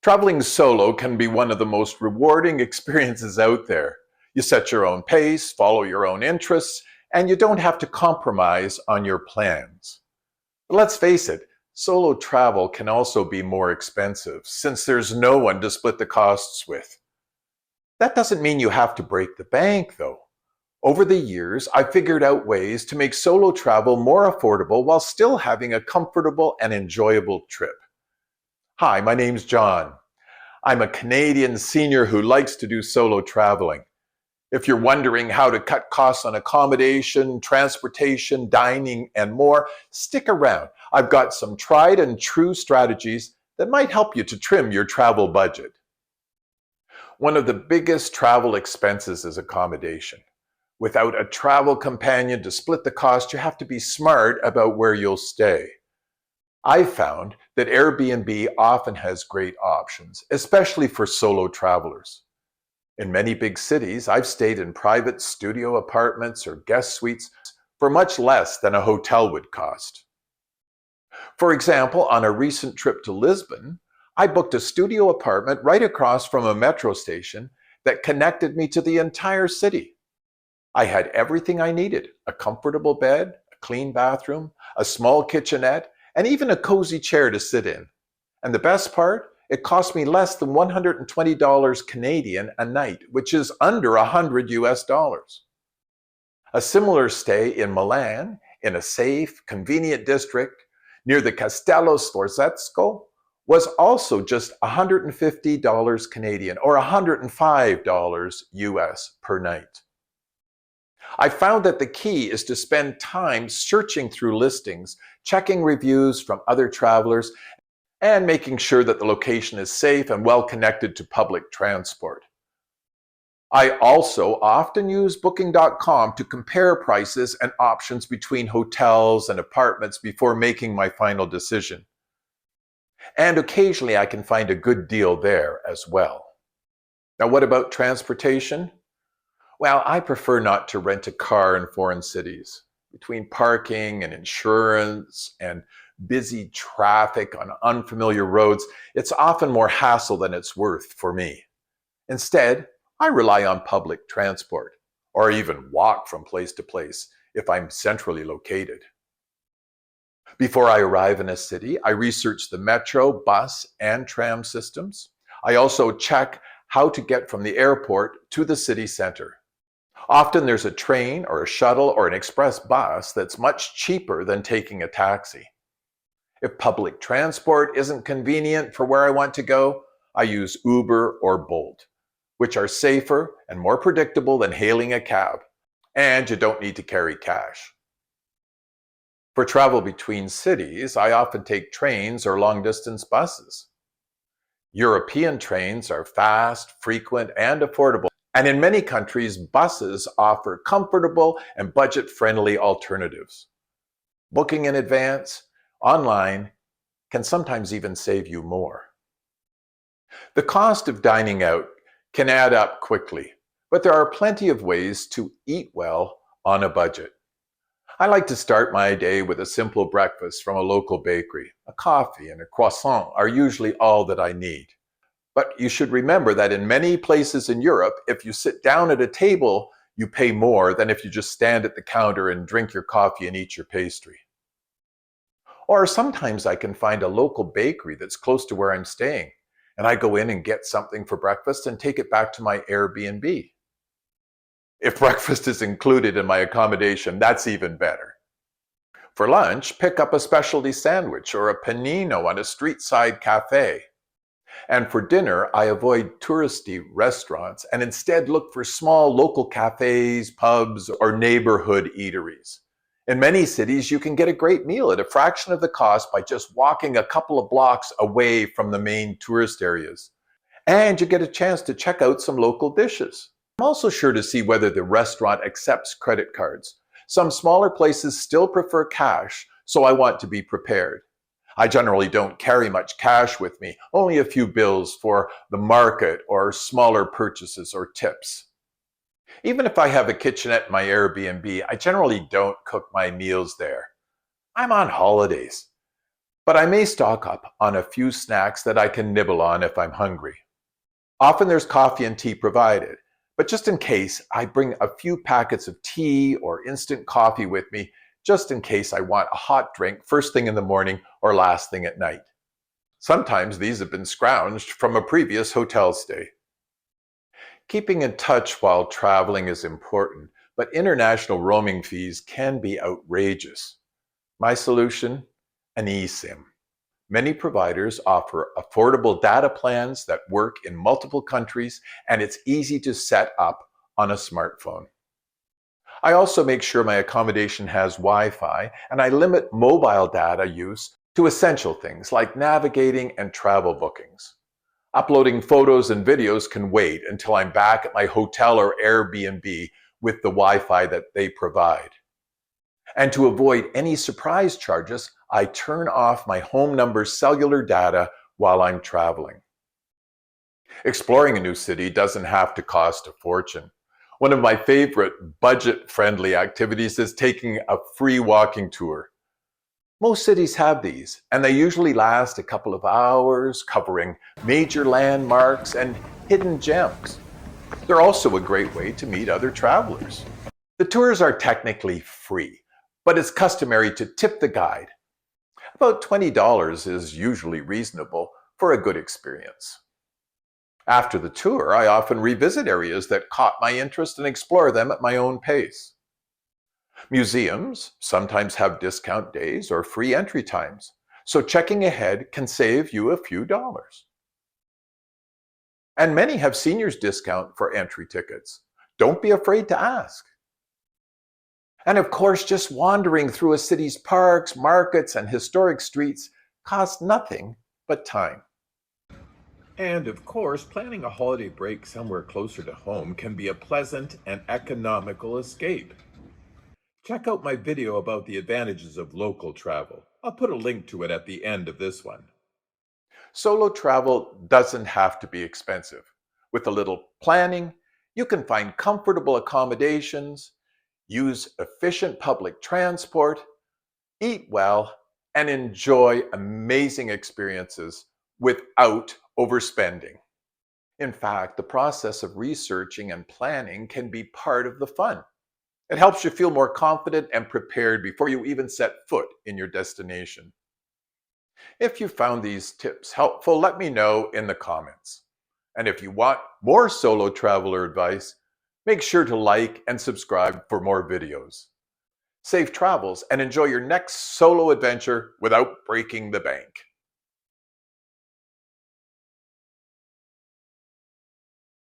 Traveling solo can be one of the most rewarding experiences out there. You set your own pace, follow your own interests, and you don't have to compromise on your plans. But let's face it, solo travel can also be more expensive since there's no one to split the costs with. That doesn't mean you have to break the bank, though. Over the years, I've figured out ways to make solo travel more affordable while still having a comfortable and enjoyable trip. Hi, my name's John. I'm a Canadian senior who likes to do solo traveling. If you're wondering how to cut costs on accommodation, transportation, dining, and more, stick around. I've got some tried and true strategies that might help you to trim your travel budget. One of the biggest travel expenses is accommodation. Without a travel companion to split the cost, you have to be smart about where you'll stay. I've found that Airbnb often has great options, especially for solo travelers. In many big cities, I've stayed in private studio apartments or guest suites for much less than a hotel would cost. For example, on a recent trip to Lisbon, I booked a studio apartment right across from a metro station that connected me to the entire city. I had everything I needed: a comfortable bed, a clean bathroom, a small kitchenette, and even a cozy chair to sit in. And the best part, it cost me less than $120 Canadian a night, which is under $100 US. A similar stay in Milan, in a safe, convenient district near the Castello Sforzesco, was also just $150 Canadian or $105 US per night. I found that the key is to spend time searching through listings, checking reviews from other travelers, and making sure that the location is safe and well connected to public transport. I also often use Booking.com to compare prices and options between hotels and apartments before making my final decision. And occasionally I can find a good deal there as well. Now, what about transportation? Well, I prefer not to rent a car in foreign cities. Between parking and insurance and busy traffic on unfamiliar roads, it's often more hassle than it's worth for me. Instead, I rely on public transport, or even walk from place to place if I'm centrally located. Before I arrive in a city, I research the metro, bus, and tram systems. I also check how to get from the airport to the city center. Often there's a train or a shuttle or an express bus that's much cheaper than taking a taxi. If public transport isn't convenient for where I want to go, I use Uber or Bolt, which are safer and more predictable than hailing a cab, and you don't need to carry cash. For travel between cities, I often take trains or long-distance buses. European trains are fast, frequent, and affordable. And in many countries, buses offer comfortable and budget-friendly alternatives. Booking in advance, online, can sometimes even save you more. The cost of dining out can add up quickly, but there are plenty of ways to eat well on a budget. I like to start my day with a simple breakfast from a local bakery. A coffee and a croissant are usually all that I need. But you should remember that in many places in Europe, if you sit down at a table, you pay more than if you just stand at the counter and drink your coffee and eat your pastry. Or sometimes I can find a local bakery that's close to where I'm staying, and I go in and get something for breakfast and take it back to my Airbnb. If breakfast is included in my accommodation, that's even better. For lunch, pick up a specialty sandwich or a panino at a street-side cafe. And for dinner, I avoid touristy restaurants and instead look for small local cafes, pubs, or neighborhood eateries. In many cities, you can get a great meal at a fraction of the cost by just walking a couple of blocks away from the main tourist areas. And you get a chance to check out some local dishes. I'm also sure to see whether the restaurant accepts credit cards. Some smaller places still prefer cash, so I want to be prepared. I generally don't carry much cash with me, only a few bills for the market or smaller purchases or tips. Even if I have a kitchenette in my Airbnb, I generally don't cook my meals there. I'm on holidays. But I may stock up on a few snacks that I can nibble on if I'm hungry. Often there's coffee and tea provided, but just in case, I bring a few packets of tea or instant coffee with me, just in case I want a hot drink first thing in the morning or last thing at night. Sometimes these have been scrounged from a previous hotel stay. Keeping in touch while traveling is important, but international roaming fees can be outrageous. My solution? An eSIM. Many providers offer affordable data plans that work in multiple countries, and it's easy to set up on a smartphone. I also make sure my accommodation has Wi-Fi, and I limit mobile data use to essential things like navigating and travel bookings. Uploading photos and videos can wait until I'm back at my hotel or Airbnb with the Wi-Fi that they provide. And to avoid any surprise charges, I turn off my home number's cellular data while I'm traveling. Exploring a new city doesn't have to cost a fortune. One of my favorite budget-friendly activities is taking a free walking tour. Most cities have these, and they usually last a couple of hours, covering major landmarks and hidden gems. They're also a great way to meet other travelers. The tours are technically free, but it's customary to tip the guide. About $20 is usually reasonable for a good experience. After the tour, I often revisit areas that caught my interest and explore them at my own pace. Museums sometimes have discount days or free entry times, so checking ahead can save you a few dollars. And many have seniors discount for entry tickets. Don't be afraid to ask. And of course, just wandering through a city's parks, markets, and historic streets costs nothing but time. And of course, planning a holiday break somewhere closer to home can be a pleasant and economical escape. Check out my video about the advantages of local travel. I'll put a link to it at the end of this one. Solo travel doesn't have to be expensive. With a little planning, you can find comfortable accommodations, use efficient public transport, eat well, and enjoy amazing experiences without overspending. In fact, the process of researching and planning can be part of the fun. It helps you feel more confident and prepared before you even set foot in your destination. If you found these tips helpful, let me know in the comments. And if you want more solo traveler advice, make sure to like and subscribe for more videos. Safe travels and enjoy your next solo adventure without breaking the bank.